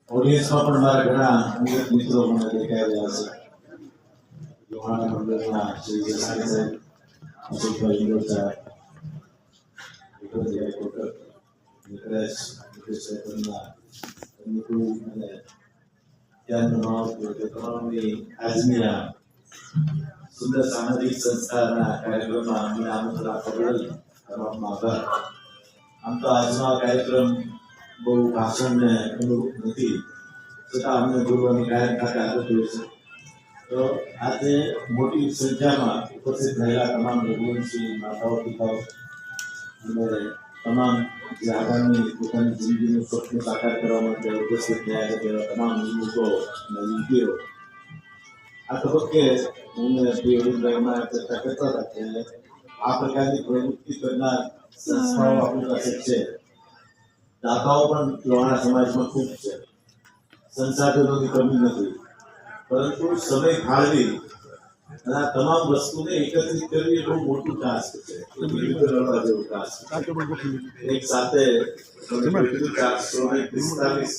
ઓડિયન્સમાં પણ મારા ઘણા અંગત મિત્રો મને દેખાઈ રહ્યા છે. લોહાણા મંડળના શ્રી જસાણી સાહેબ, અશોકભાઈ ઇન્દોર અને તમામની આજની આ સુંદર સામાજિક સંસ્થાના કાર્યક્રમમાં અમને આમંત્રણ આપવા બદલ તમામનો આભાર. આમ તો આજનો આ કાર્યક્રમ બહુ ભાષણને અનુરૂપ નથી, છતાં અમને બોલવાની કાયમ તાકાત આપી છે. તો આજે મોટી સંખ્યામાં ઉપસ્થિત રહેલા તમામ રઘુવંશી માતાઓ, પિતાઓ અને તમામ જે આગામી પોતાની જિંદગીનું સ્વપ્ન સાકાર કરવા માટે ઉપસ્થિત થયા છે તેવા તમામ યુવકો અને યુવતીઓ, આ તબક્કે હું પ્રિયવૃંદમાં ચર્ચા કરતા હતા કે આ પ્રકારની પ્રવૃત્તિ કરનાર સંસ્થાઓ આપણી પાસે છે. દાતાઓ પણ લોહાણા સમાજમાં ખૂબ છે, સંસાધનોની કમી નથી, પરંતુ સમય ફાળવી અને આ તમામ વસ્તુને એકત્રિત કરવી એ બહુ મોટું ટાસ્ક છે. એક સાથે 445